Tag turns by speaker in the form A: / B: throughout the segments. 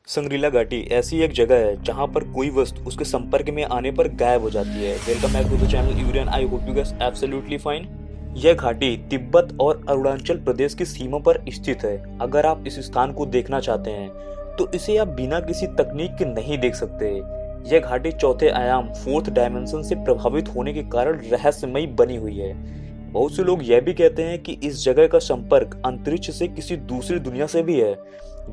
A: संग्रीला घाटी ऐसी एक जगह है जहां पर कोई वस्तु उसके संपर्क में आने पर गायब हो जाती है। Welcome back to the channel यूरियन। I hope you guys absolutely fine. यह घाटी तिब्बत और अरुणाचल प्रदेश की सीमा पर स्थित है। अगर आप इस स्थान को देखना चाहते हैं तो इसे आप बिना किसी तकनीक के नहीं देख सकते। यह घाटी चौथे आयाम फोर्थ डायमेंशन से प्रभावित होने के कारण रहस्यमयी बनी हुई है। बहुत से लोग यह भी कहते हैं कि इस जगह का संपर्क अंतरिक्ष से किसी दूसरी दुनिया से भी है।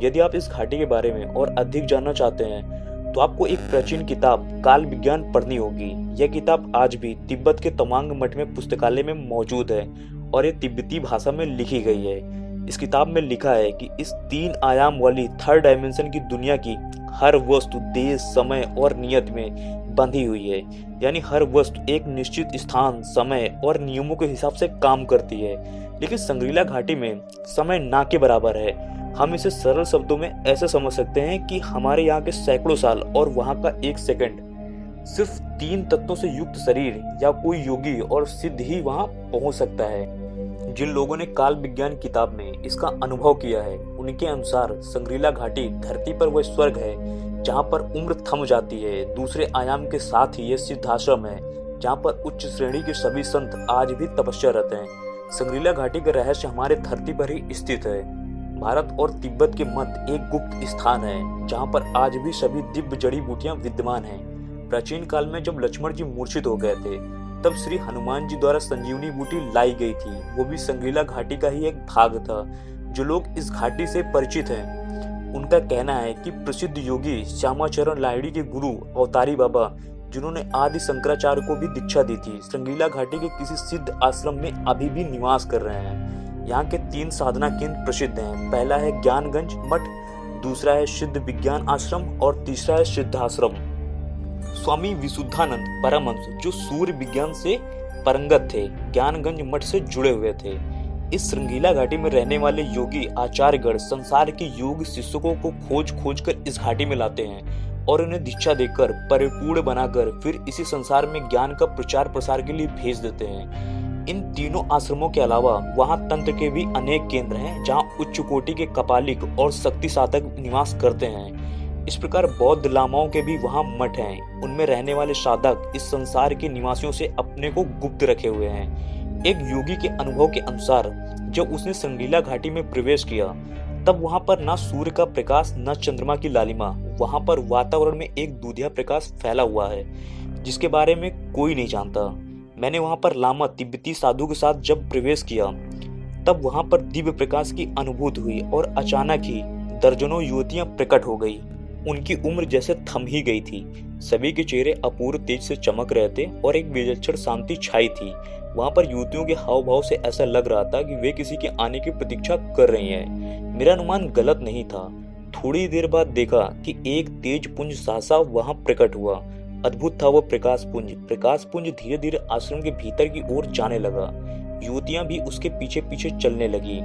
A: यदि आप इस घाटी के बारे में और अधिक जानना चाहते हैं तो आपको एक प्राचीन किताब काल विज्ञान पढ़नी होगी। यह किताब आज भी तिब्बत के तवांग मठ में पुस्तकालय में मौजूद है और ये तिब्बती भाषा में लिखी गई है। इस किताब में लिखा है कि इस 3 आयाम वाली थर्ड डायमेंशन की दुनिया की हर वस्तु देश, समय और नियत में बंधी हुई है। यानी हर वस्तु एक निश्चित स्थान, समय और नियमों के हिसाब से काम करती है। लेकिन संग्रीला घाटी में समय ना के बराबर है। हम इसे सरल शब्दों में ऐसे समझ सकते हैं कि हमारे यहाँ के सैकड़ों साल और वहाँ का 1 सेकंड। सिर्फ 3 तत्वों से युक्त शरीर या कोई योगी और सिद्ध ही वहाँ पहुँच सकता है। जिन लोगों ने काल विज्ञान किताब में इसका अनुभव किया है उनके अनुसार संग्रीला घाटी धरती पर वह स्वर्ग है जहाँ पर उम्र थम जाती है। दूसरे आयाम के साथ ही यह सिद्धाश्रम है जहाँ पर उच्च श्रेणी के सभी संत आज भी तपस्यारत हैं। संग्रीला घाटी का रहस्य हमारे धरती पर ही स्थित है। भारत और तिब्बत के मध्य एक गुप्त स्थान है जहाँ पर आज भी सभी दिव्य जड़ी बूटियां विद्यमान हैं। प्राचीन काल में जब लक्ष्मण जी मूर्छित हो गए थे तब श्री हनुमान जी द्वारा संजीवनी बूटी लाई गई थी। वो भी संग्रीला घाटी का ही एक भाग था। जो लोग इस घाटी से परिचित हैं उनका कहना है कि प्रसिद्ध योगी श्यामाचरण लाहिड़ी के गुरु अवतारी बाबा, जिन्होंने आदि शंकराचार्य को भी दीक्षा दी थी, संग्रीला घाटी के किसी सिद्ध आश्रम में अभी भी निवास कर रहे हैं। यहाँ के 3 साधना केंद्र प्रसिद्ध हैं। पहला है ज्ञानगंज मठ, दूसरा है सिद्ध विज्ञान आश्रम और तीसरा है सिद्धाश्रम। स्वामी विशुद्धानंद परमहंस जो सूर्य विज्ञान से परंगत थे, ज्ञानगंज मठ से जुड़े हुए थे। इस संग्रीला घाटी में रहने वाले योगी आचार्यगण संसार के योग शिष्यों को खोज कर इस घाटी में लाते हैं और उन्हें दीक्षा देकर परिपूर्ण बनाकर फिर इसी संसार में ज्ञान का प्रचार प्रसार के लिए भेज देते हैं। इन तीनों आश्रमों के अलावा वहां तंत्र के भी अनेक केंद्र हैं जहां उच्च कोटि के कपालिक और शक्ति साधक निवास करते हैं। इस प्रकार बौद्ध लामाओं के भी वहां मठ हैं। उनमें रहने वाले साधक इस संसार के निवासियों से अपने को गुप्त रखे हुए हैं। एक योगी के अनुभव के अनुसार जब उसने संग्रीला घाटी में प्रवेश किया तब वहां पर न सूर्य का प्रकाश न चंद्रमा की लालिमा। वहां पर वातावरण में एक दूधिया प्रकाश फैला हुआ है जिसके बारे में कोई नहीं जानता। मैंने वहां पर लामा तिब्बती साधु के साथ जब प्रवेश किया तब वहां पर दिव्य प्रकाश की अनुभूति हुई और अचानक ही दर्जनों युवतियां प्रकट हो गई। उनकी उम्र जैसे थम ही गई थी। सभी के चेहरे अपूर्व तेज से चमक रहे थे और एक विलक्षण शांति छाई थी। वहां पर युवतियों के हाव भाव से ऐसा लग रहा था कि वे किसी के आने की प्रतीक्षा कर रही हैं। मेरा अनुमान गलत नहीं था। थोड़ी देर बाद देखा कि एक तेज पुंज सहसा वहां प्रकट हुआ। अद्भुत था वो प्रकाश पुंज धीरे धीरे आश्रम के भीतर की ओर जाने लगा। युवतियां भी उसके पीछे पीछे चलने लगी।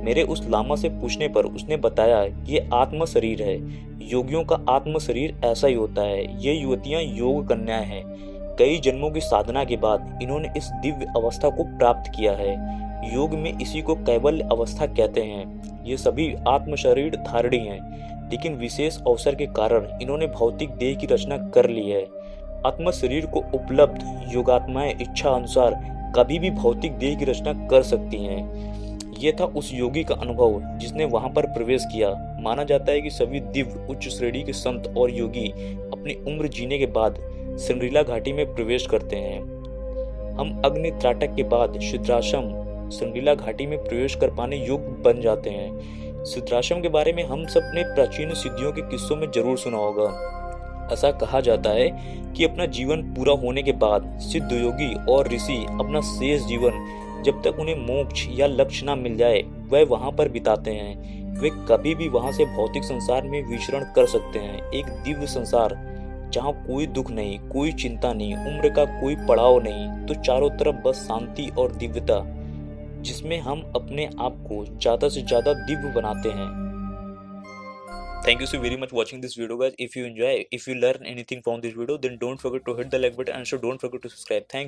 A: मेरे उस लामा से पूछने पर उसने बताया कि ये आत्म शरीर है। योगियों का आत्म शरीर ऐसा ही होता है। ये युवतियां योग कन्याएं हैं। कई जन्मों की साधना के बाद इन्होंने इस दिव्य अवस्था को प्राप्त किया है। योग में इसी को कैवल्य अवस्था कहते हैं। ये सभी आत्म शरीर धारणी हैं, लेकिन विशेष अवसर के कारण इन्होंने भौतिक देह की रचना कर ली है। आत्म शरीर को उपलब्ध योगात्माएं इच्छा अनुसार कभी भी भौतिक देह की रचना कर सकती हैं। ये था उस योगी का अनुभव जिसने वहां पर प्रवेश किया। माना जाता है कि सभी दिव्य उच्च श्रेणी के संत और योगी अपनी उम्र जीने के बाद संग्रीला घाटी में प्रवेश करते हैं। हम अग्नि त्राटक के बाद सिद्धाश्रम संग्रीला घाटी में प्रवेश कर पाने योग्य बन जाते हैं। सिद्धाश्रम के बारे में हम सब ने प्राचीन सिद्धियों के किस्सों में जरूर सुना होगा। ऐसा कहा जाता है कि अपना जीवन पूरा होने के बाद सिद्ध योगी और ऋषि अपना शेष जीवन जब तक उन्हें मोक्ष या लक्ष्य न मिल जाए वह वहां पर बिताते हैं। वे कभी भी वहां से भौतिक संसार में विचरण कर सकते हैं। एक दिव्य संसार जहाँ कोई दुख नहीं, कोई चिंता नहीं, उम्र का कोई पड़ाव नहीं, तो चारों तरफ बस शांति और दिव्यता, जिसमें हम अपने आप को ज्यादा से ज्यादा दिव्य बनाते हैं। Thank you so very much watching this video guys. If you enjoy, if you learn anything from this video, then don't forget to hit the like button and so don't forget to subscribe. Thank you.